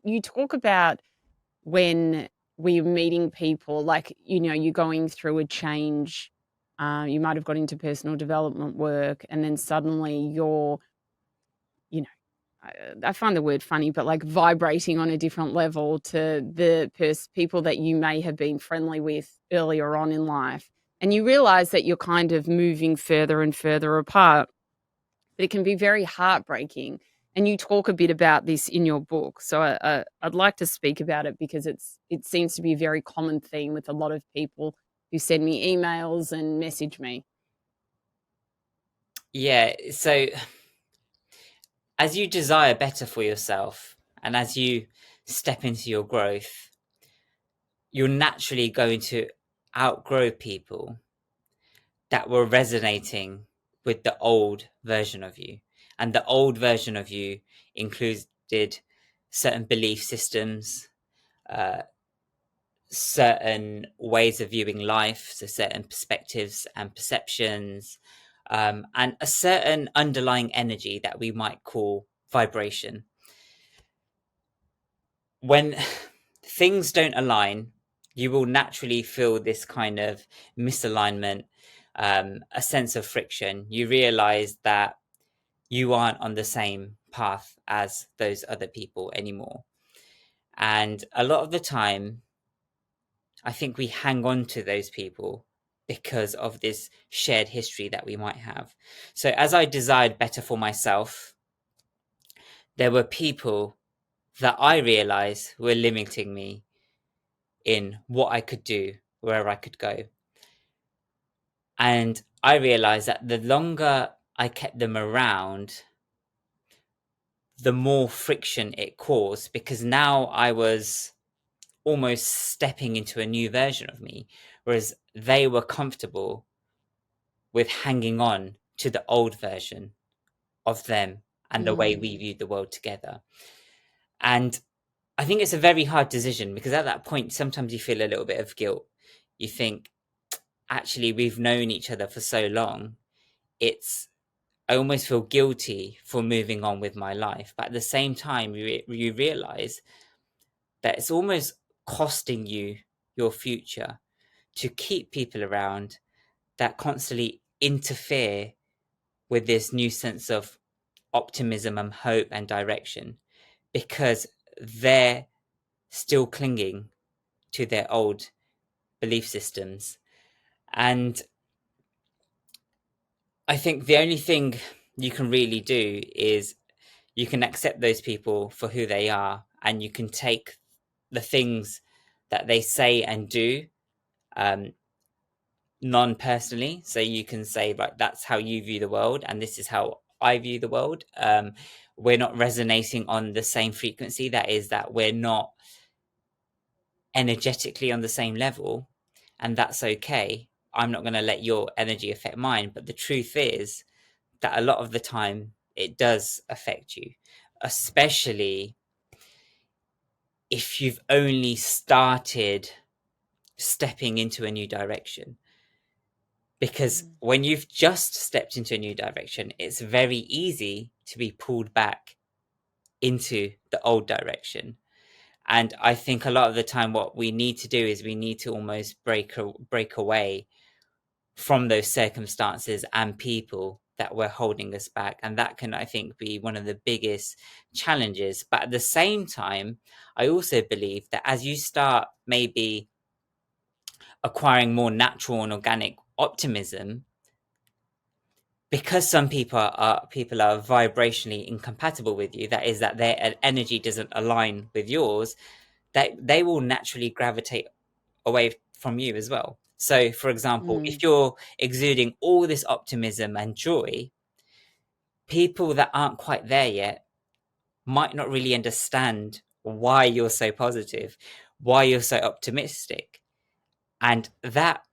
you talk about when we're meeting people, like, you're going through a change. You might have got into personal development work, and then suddenly you're, you know, I find the word funny, but like vibrating on a different level to the people that you may have been friendly with earlier on in life. And you realize that you're kind of moving further and further apart, but it can be very heartbreaking. And you talk a bit about this in your book. So I'd like to speak about it because it seems to be a very common theme with a lot of people who send me emails and message me. Yeah, so as you desire better for yourself and as you step into your growth, you're naturally going to outgrow people that were resonating with the old version of you. And the old version of you included certain belief systems, uh, certain ways of viewing life, so certain perspectives and perceptions, and a certain underlying energy that we might call vibration. When things don't align, you will naturally feel this kind of misalignment, a sense of friction. You realize that you aren't on the same path as those other people anymore. And a lot of the time, I think we hang on to those people because of this shared history that we might have. So, as I desired better for myself, there were people that I realized were limiting me in what I could do, where I could go. And I realized that the longer I kept them around, the more friction it caused, because now I was almost stepping into a new version of me, whereas they were comfortable with hanging on to the old version of them and the way Mm. we viewed the world together. And I think it's a very hard decision because at that point, sometimes you feel a little bit of guilt. You think, actually, we've known each other for so long. I almost feel guilty for moving on with my life. But at the same time, you realize that it's almost costing you your future to keep people around that constantly interfere with this new sense of optimism and hope and direction because they're still clinging to their old belief systems. And I think the only thing you can really do is you can accept those people for who they are and you can take the things that they say and do um, non-personally. So you can say, right, that's how you view the world and this is how I view the world. We're not resonating on the same frequency. That is that we're not energetically on the same level, and that's okay. I'm not going to let your energy affect mine. But the truth is that a lot of the time it does affect you, especially if you've only started stepping into a new direction. Because Mm. when you've just stepped into a new direction, it's very easy to be pulled back into the old direction. And I think a lot of the time, what we need to do is we need to almost break away from those circumstances and people that were holding us back. And that can, I think, be one of the biggest challenges. But at the same time, I also believe that as you start maybe acquiring more natural and organic optimism, because some people are vibrationally incompatible with you, that is that their energy doesn't align with yours, that they will naturally gravitate away from you as well. So for example, Mm. if you're exuding all this optimism and joy, people that aren't quite there yet might not really understand why you're so positive, why you're so optimistic, and that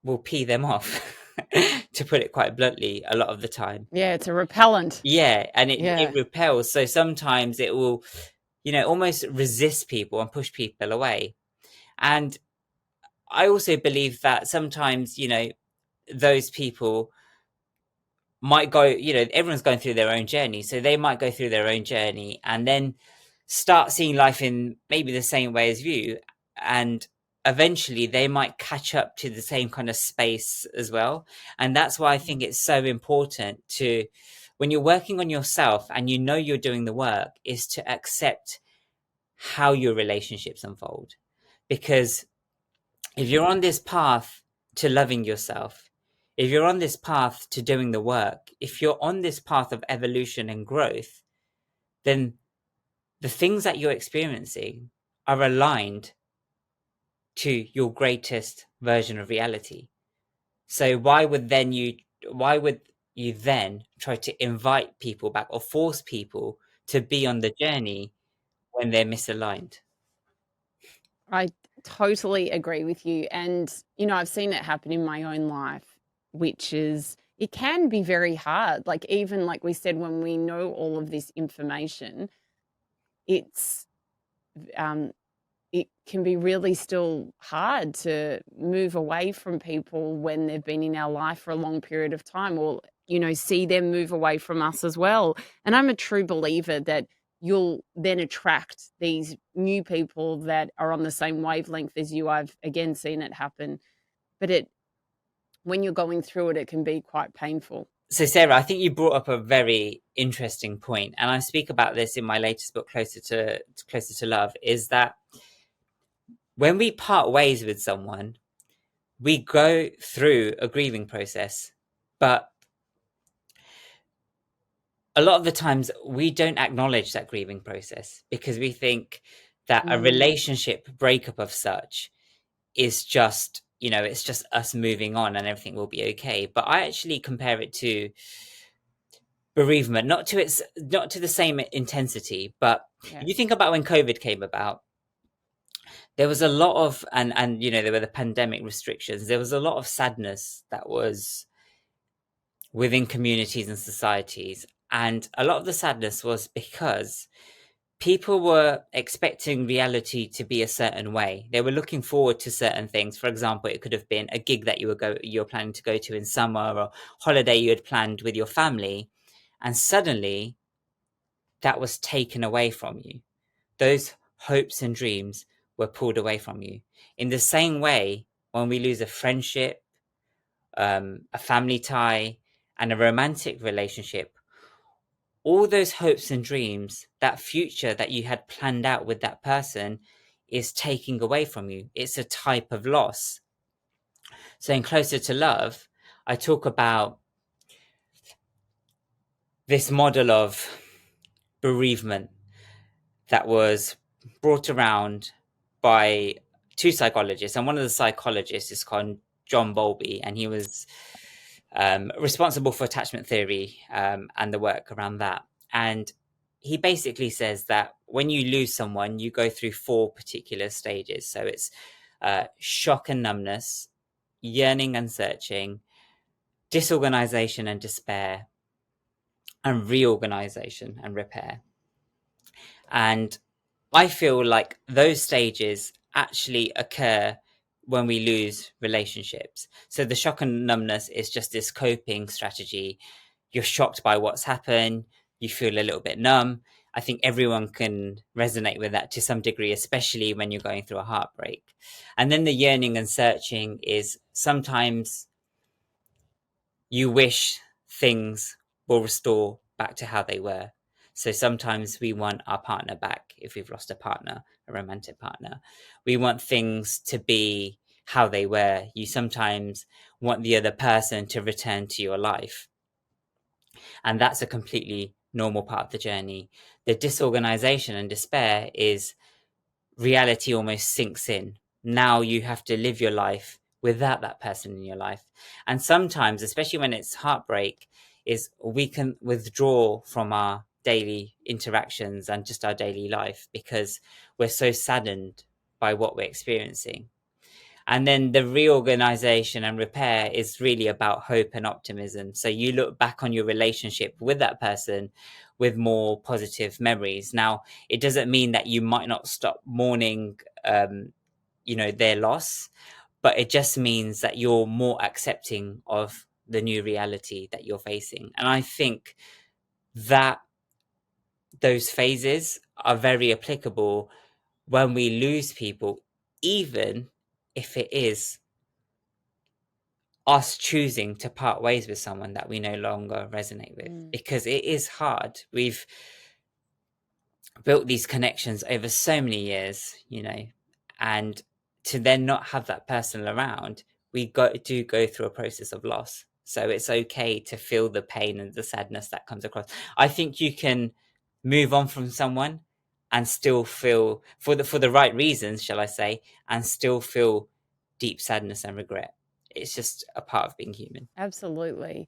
will pee them off, to put it quite bluntly, a lot of the time. Yeah, it's a repellent. Yeah, and it Yeah. repels. So sometimes it will, almost resist people and push people away. And I also believe that sometimes, those people might go, everyone's going through their own journey. So they might go through their own journey and then start seeing life in maybe the same way as you, and eventually they might catch up to the same kind of space as well. And that's why I think it's so important to, when you're working on yourself and you know you're doing the work, is to accept how your relationships unfold. Because if you're on this path to loving yourself, if you're on this path to doing the work, if you're on this path of evolution and growth, then the things that you're experiencing are aligned to your greatest version of reality. So why would you then try to invite people back or force people to be on the journey when they're misaligned? I totally agree with you. And, I've seen it happen in my own life, which is, it can be very hard. Like, even like we said, when we know all of this information, it's, um, it can be really still hard to move away from people when they've been in our life for a long period of time, or, see them move away from us as well. And I'm a true believer that you'll then attract these new people that are on the same wavelength as you. I've again seen it happen, but when you're going through it, it can be quite painful. So Sarah, I think you brought up a very interesting point, and I speak about this in my latest book, Closer to Love, is that when we part ways with someone, we go through a grieving process, but a lot of the times we don't acknowledge that grieving process because we think that a Mm, relationship breakup of such is just, it's just us moving on and everything will be okay. But I actually compare it to bereavement, not to the same intensity, but yeah. you think about when COVID came about, there was a lot of, and there were the pandemic restrictions, there was a lot of sadness that was within communities and societies. And a lot of the sadness was because people were expecting reality to be a certain way. They were looking forward to certain things. For example, it could have been a gig that you're planning to go to in summer, or holiday you had planned with your family, and suddenly that was taken away from you. Those hopes and dreams were pulled away from you. In the same way, when we lose a friendship, a family tie, and a romantic relationship, all those hopes and dreams, that future that you had planned out with that person, is taking away from you. It's a type of loss. So in Closer to Love, I talk about this model of bereavement that was brought around by two psychologists. And one of the psychologists is called John Bowlby, and he was responsible for attachment theory and the work around that. And he basically says that when you lose someone, you go through four particular stages. So it's shock and numbness, yearning and searching, disorganization and despair, and reorganization and repair. And I feel like those stages actually occur when we lose relationships. So the shock and numbness is just this coping strategy. You're shocked by what's happened, you feel a little bit numb. I think everyone can resonate with that to some degree, especially when you're going through a heartbreak. And then the yearning and searching is sometimes you wish things will restore back to how they were. So sometimes we want our partner back if we've lost a partner, a romantic partner. We want things to be how they were. You sometimes want the other person to return to your life. And that's a completely normal part of the journey. The disorganization and despair is reality almost sinks in. Now you have to live your life without that person in your life. And sometimes, especially when it's heartbreak, is we can withdraw from our daily interactions and just our daily life because we're so saddened by what we're experiencing. And then the reorganization and repair is really about hope and optimism. So you look back on your relationship with that person with more positive memories. Now, it doesn't mean that you might not stop mourning, their loss, but it just means that you're more accepting of the new reality that you're facing. And I think that those phases are very applicable when we lose people, even if it is us choosing to part ways with someone that we no longer resonate with, because it is hard. We've built these connections over so many years, and to then not have that person around, we do go through a process of loss. So it's okay to feel the pain and the sadness that comes across. I think you can move on from someone and still feel, for the right reasons, shall I say, and still feel deep sadness and regret. It's just a part of being human. Absolutely.